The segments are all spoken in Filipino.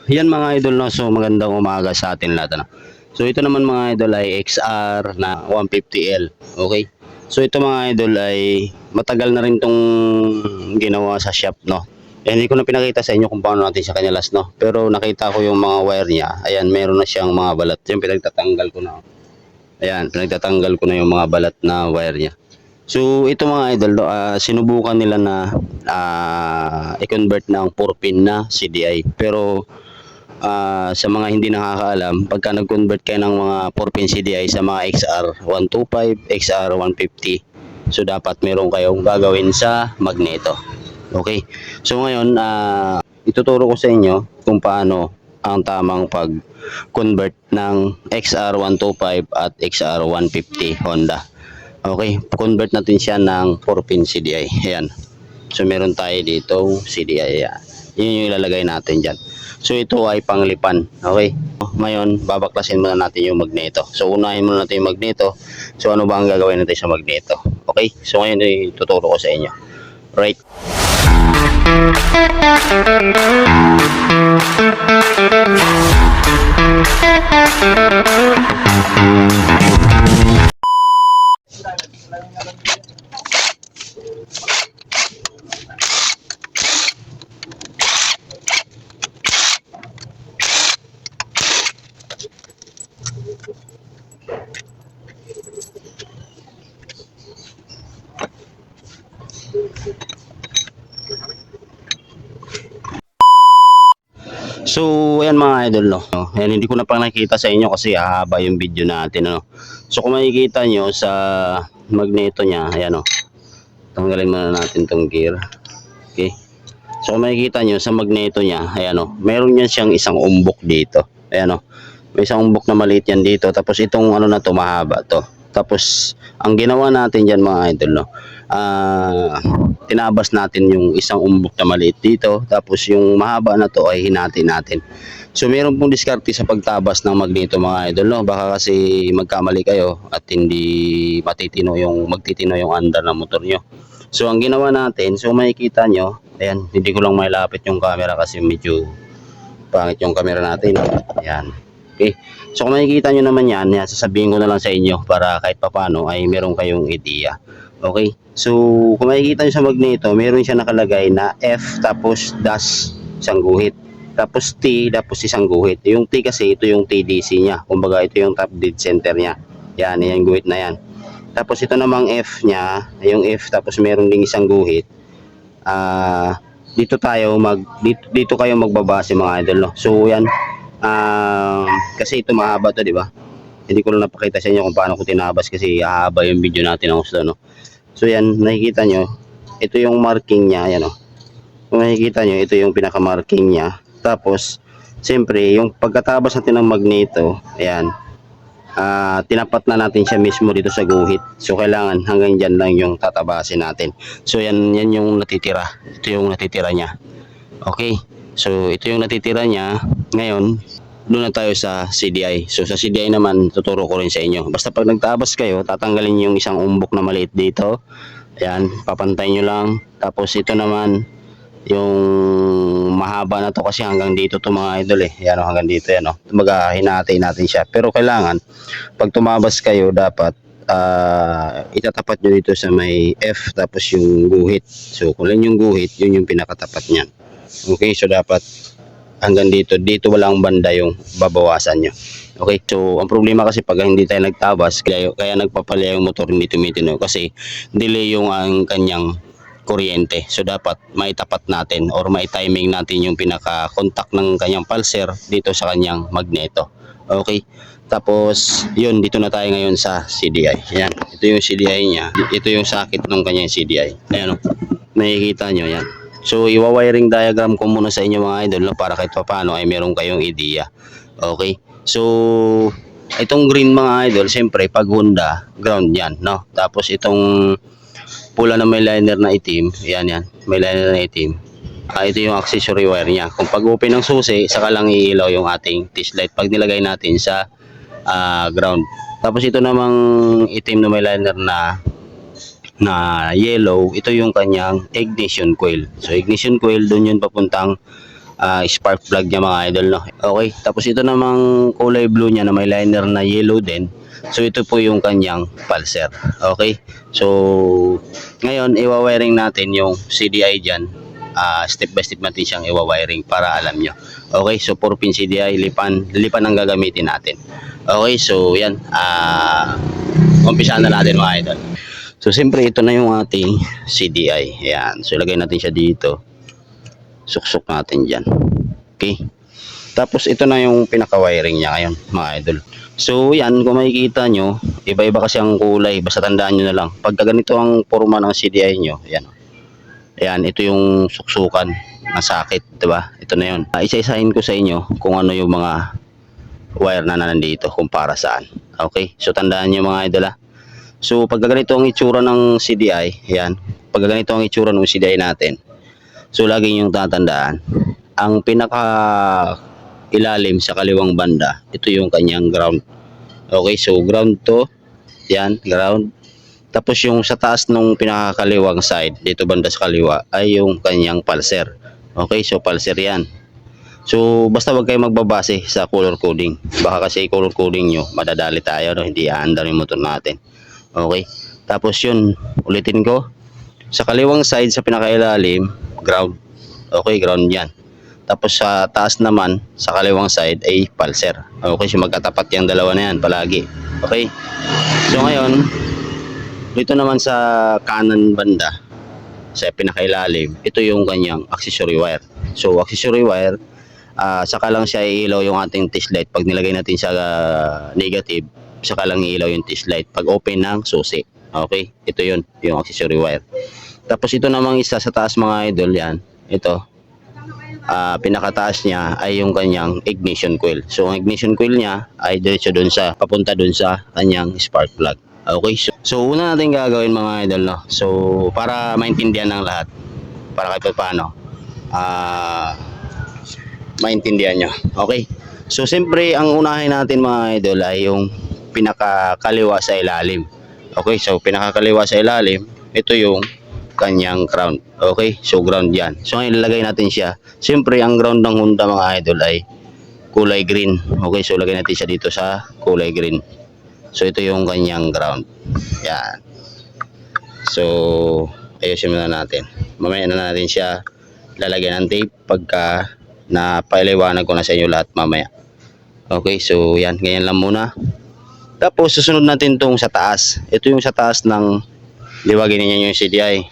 yan mga idol, no. So magandang umaga sa atin lahat, ano. So ito naman mga idol ay XR na 150L. Okay? So ito mga idol ay matagal na rin tong ginawa sa shop, no. Eh, hindi ko na pinakita sa inyo kung paano natin siya kanyalas, no. Pero nakita ko yung mga wire niya. Ayan, meron na siyang mga balat. Yung pinagtatanggal ko na. Ayan, pinagtatanggal ko na yung mga balat na wire niya. So ito mga idol, sinubukan nila na i-convert ng 4-pin na CDI. Pero sa mga hindi nakakaalam, pagka nag-convert kayo ng mga 4-pin CDI sa mga XR125, XR150, so dapat meron kayong gagawin sa magneto. Okay? So ngayon, ituturo ko sa inyo kung paano ang tamang pag-convert ng XR125 at XR150 Honda. Okay, convert natin siya ng 4-pin CDI. Ayan. So meron tayo dito CDI. Ayan. Yun yung ilalagay natin dyan. So ito ay panglipan. Okay. Ngayon, babaklasin muna natin yung magneto. So unahin muna natin yung magneto. So ano ba ang gagawin natin sa magneto? Okay. So ngayon ay tuturo ko sa inyo. Right. So, ayan mga idol, no. Ayan, hindi ko na pang nakikita sa inyo kasi hahaba yung video natin, ano. So, kung makikita nyo sa magneto niya, ayan, no. Tanggalin muna natin tong gear. Okay. So, kung makikita nyo sa magneto niya, ayan, no. Meron yan siyang isang umbok dito. Ayan, no. May isang umbok na maliit yan dito. Tapos, itong ano na to, mahaba to. Tapos, ang ginawa natin dyan mga idol, no. Tinabas natin yung isang umbok na maliit dito, tapos yung mahaba na to ay hinati natin. So meron pong diskarte sa pagtabas ng magneto mga idol, no. Baka kasi magkamali kayo at hindi magtitino yung andar ng motor nyo. So ang ginawa natin, so makikita nyo, ayan, hindi ko lang mailapit yung camera kasi medyo pangit yung camera natin. Ayan. Okay. So kung makikita nyo naman yan, sasabihin ko na lang sa inyo para kahit papano ay meron kayong idea. Okay. So kung makikita nyo sa magneto, meron siya nakalagay na F tapos dash isang guhit. Tapos T tapos isang guhit. Yung T kasi ito yung TDC niya. Kumbaga ito yung top dead center niya. Yan, yung guhit na yan. Tapos ito namang F niya, yung F tapos meron ding isang guhit. Dito kayo magbabase mga idol, no. So yan. Kasi ito mahaba to, di ba? Hindi ko lang napakita sa inyo kung paano ko tinabas kasi hahaba yung video natin ng gusto, no. So yan, nakikita nyo, ito yung marking niya, ayan, o. Kung nakikita nyo, ito yung pinaka-marking niya. Tapos, siyempre, yung pagkatabas natin ng magneto, ayan, tinapat na natin siya mismo dito sa guhit. So, kailangan hanggang dyan lang yung tatabasin natin. So, yan yung natitira. Ito yung natitira niya. Okay. So, ito yung natitira niya. Ngayon, doon na tayo sa CDI. So sa CDI naman, tuturo ko rin sa inyo. Basta pag nagtabas kayo, tatanggalin yung isang umbok na maliit dito. Ayan, papantay nyo lang. Tapos ito naman, yung mahaba na to kasi hanggang dito to mga idol eh. Ayan, hanggang dito yan. Tumaga, hinatay natin siya. Pero kailangan, pag tumabas kayo, dapat itatapat nyo dito sa may F tapos yung guhit. So kung lang yung guhit, yun yung pinakatapat niyan. Okay, so dapat hanggang dito walang banda yung babawasan nyo. Okay, so ang problema kasi pag hindi tayo nagtabas, kaya nagpapalya yung motor, hindi tumitino kasi delay yung ang kanyang kuryente. So dapat maitapat natin or mai-timing natin yung pinaka-contact ng kanyang pulser dito sa kanyang magneto. Okay, tapos yun, dito na tayo ngayon sa CDI. Ayan, ito yung CDI niya, ito yung sakit ng kanyang CDI. Ayan, nakikita nyo yan. So, iwa-wiring diagram ko muna sa inyo mga idol, no, para kahit paano ay meron kayong idea. Okay? So, itong green mga idol, siyempre, pag Honda, ground yan, no? Tapos, itong pula na may liner na itim, yan, may liner na itim. Ito yung accessory wire niya. Kung pag-open ng susi, saka lang iilaw yung ating test light pag nilagay natin sa ground. Tapos, ito namang itim na may liner na yellow, ito yung kanyang ignition coil. So ignition coil, doon yun papuntang spark plug niya mga idol, no. Okay, tapos ito namang kulay blue niya na may liner na yellow din. So ito po yung kanyang pulser. Okay, so ngayon iwa-wiring natin yung CDI dyan. Step by step natin siyang iwa-wiring para alam nyo. Okay, so 4-pin CDI, lipan ang gagamitin natin. Okay, so yan, umpisahan na natin mga idol. So siyempre ito na yung ating CDI. Ayan, so ilagay natin siya dito. Suksok natin dyan. Okay, tapos ito na yung pinaka-wiring niya ngayon mga idol. So yan, kung makikita nyo, iba-iba kasi ang kulay. Basta tandaan nyo na lang, pagka ganito ang forma ng CDI nyo, yan. Ayan, ito yung suksukan ng socket, diba? Ito na yun. Isa-isahin ko sa inyo kung ano yung mga wire na nandito, kung para saan. Okay, so tandaan nyo mga idol. So pag ganito ang itsura ng CDI, ayan, pag ganito ang itsura ng CDI natin, so lagi nyo tatandaan, ang pinaka ilalim sa kaliwang banda, ito yung kanyang ground. Okay, so ground to, yan, ground. Tapos yung sa taas nung pinakakaliwang side, dito banda sa kaliwa, ay yung kanyang pulser. Okay, so pulser yan. So basta wag kayo magbabase sa color coding. Baka kasi color coding nyo, madadali tayo, no? Hindi aandar yung motor natin. Okay, tapos yun, ulitin ko. Sa kaliwang side, sa pinakailalim, ground. Okay, ground yan. Tapos sa taas naman, sa kaliwang side ay pulser. Okay, so magkatapat yung dalawa na yan palagi. Okay, so ngayon, dito naman sa kanan banda, sa pinakailalim, ito yung kanyang accessory wire. So accessory wire, saka lang siya iilaw yung ating test light. Pag nilagay natin sa negative, saka lang iilaw yung test light pag open ng susi. Okay, ito yun, yung accessory wire. Tapos ito namang isa sa taas mga idol, yan, ito, pinakataas niya ay yung kanyang ignition coil. So ang ignition coil niya ay diretso dun sa, papunta dun sa kanyang spark plug. Okay, so una natin gagawin mga idol, no? So para maintindihan ng lahat, para kahit paano maintindihan nyo. Okay, so siyempre ang unahin natin mga idol ay yung pinakakaliwa sa ilalim. Okay, so pinakakaliwa sa ilalim, ito yung kanyang ground. Okay, so ground yan. So ngayon ilalagay natin siya. Siyempre ang ground ng Honda mga idol ay kulay green. Okay, so lagay natin siya dito sa kulay green. So ito yung kanyang ground. Yan. So ayusin muna natin. Mamaya na natin siya lalagyan ng tape pagka napaliwanag ko na sa inyo lahat mamaya. Okay, so yan, ganyan lang muna. Tapos susunod natin tong sa taas. Ito yung sa taas ng, liwagin niyo yung CDI.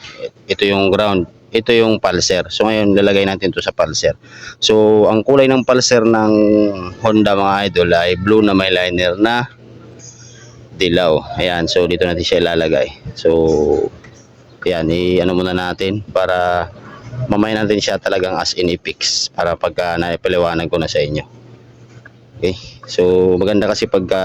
Ito yung ground. Ito yung pulser. So ngayon lalagay natin to sa pulser. So ang kulay ng pulser ng Honda mga idol ay blue na may liner na dilaw. Ayan, so dito natin siya ilalagay. So ayan, i-ano muna natin para mamaya natin siya talagang as in i-fix para pagka naipaliwanag ko na sa inyo. Okay, so maganda kasi pagka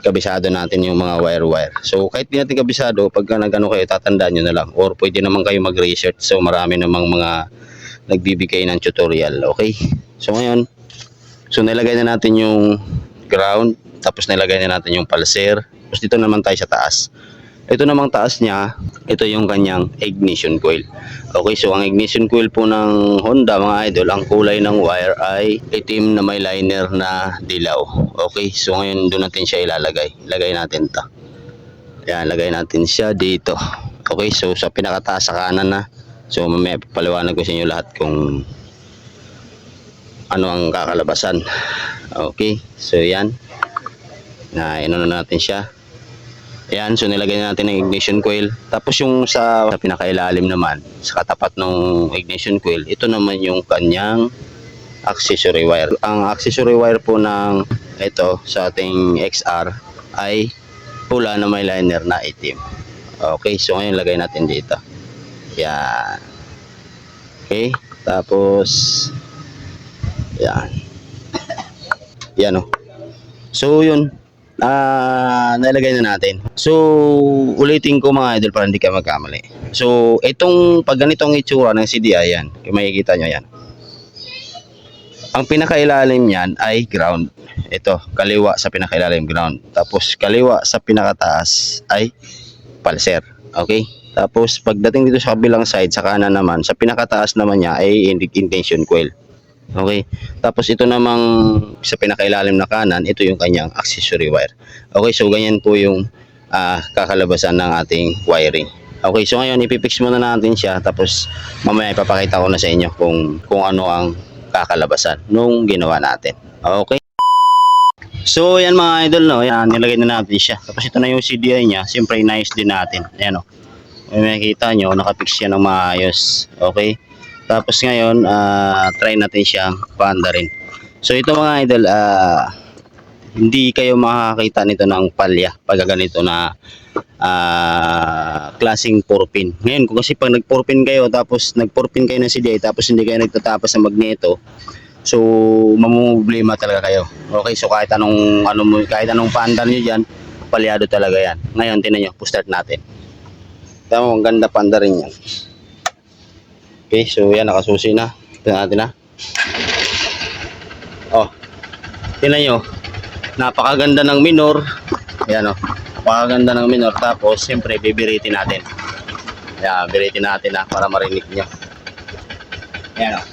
kabisado natin yung mga wire. So kahit di natin kabisado, pagka nagano kayo, tatandaan nyo na lang, or pwede naman kayo mag-research. So marami namang mga nagbibigay ng tutorial. Okay, so ngayon, so nilagay na natin yung ground, tapos nilagay na natin yung pulser. Tapos dito naman tayo sa taas. Ito namang taas niya, ito yung kanyang ignition coil. Okay, so ang ignition coil po ng Honda mga idol, ang kulay ng wire ay itim na may liner na dilaw. Okay, so ngayon doon natin siya ilalagay. Lagay natin to. Yan, lagay natin siya dito. Okay, so sa pinakataas sa kanan na. So mamaya paliwanag ko sa inyo lahat kung ano ang kakalabasan. Okay, so yan. Na ino na natin siya. Ayan, so nilagay natin ang ignition coil. Tapos yung sa pinakailalim naman, sa katapat ng ignition coil, ito naman yung kanyang accessory wire. Ang accessory wire po ng ito sa ating XR ay pula na may liner na itim. Okay, so ngayon lagay natin dito. Yan. Okay, tapos yan. Yan o. So yun, nalagay na natin. So ulitin ko mga idol para hindi kayo magkamali. So itong pag ganitong itsura ng CDI yan, kung makikita nyo yan, ang pinakailalim niyan ay ground. Ito, kaliwa sa pinakailalim ground. Tapos kaliwa sa pinakataas ay pulser. Okay? Tapos pagdating dito sa kabilang side, sa kanan naman, sa pinakataas naman niya ay intention coil. Okay. Tapos ito namang sa pinakailalim na kanan, ito yung kanyang accessory wire. Okay, so ganyan po yung kakalabasan ng ating wiring. Okay, so ngayon ipipix muna natin siya, tapos mamaya ipapakita ko na sa inyo kung ano ang kakalabasan nung ginawa natin. Okay. So yan mga idol, no, yan, nilagay na natin siya. Tapos ito na yung CDI niya, siyempre nice din natin. Ayan, no. May makikita nyo, nakapix siya ng maayos. Okay. Tapos ngayon, try natin siyang paandarin. So ito mga idol, hindi kayo makakita nito ng palya pag ganito na klaseng 4-pin. Ngayon, kung kasi pag nag 4-pin kayo, tapos nag 4-pin kayo ng CDI, tapos hindi kayo nagtatapos sa magneto, so mamumblema talaga kayo. Okay, so kahit anong paandar nyo dyan, palyado talaga yan. Ngayon, tinan nyo, start natin. Tama, ang ganda paandarin yan. Okay, so yan, nakasusi na. Tignan natin na. Oh, tignan nyo, napakaganda ng minor. Ayan, oh, napakaganda ng minor. Tapos, siyempre, bibiritin natin. Ayan, bibiritin natin na para marinig nyo. Ayan, oh.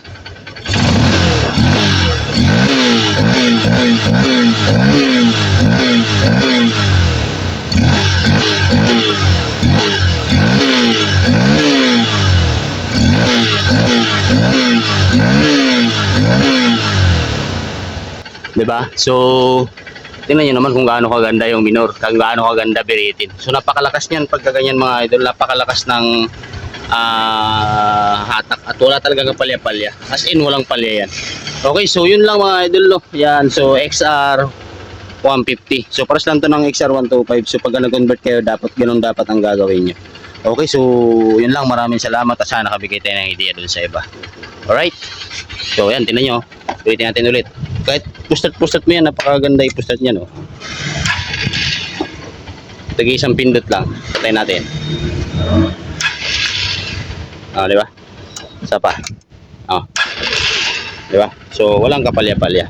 Diba? So, tingnan nyo naman kung gaano kaganda yung minor, kung gaano kaganda biritin. So, napakalakas niyan pagka ganyan mga idol, napakalakas ng hatak at wala talagang palya-palya. As in, walang palya yan. Okay, so yun lang mga idol, no? Yan, so XR 150. So, paras lang to ng XR 125. So, pag nag-convert kayo, ganun dapat ang gagawin nyo. Okay, so yun lang. Maraming salamat at sana nakabigay tayo ng idea dun sa iba. Alright. So, yan, tinan nyo. Ulitin natin ulit. Kahit pustat-pustat mo yan, napakaganda yung pustat niya, no? Tagi isang pindot lang. Patayin natin. Di ba? Isa pa. Di ba? So, walang kapalya-palya.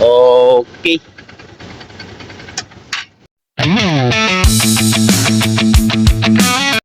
Okay.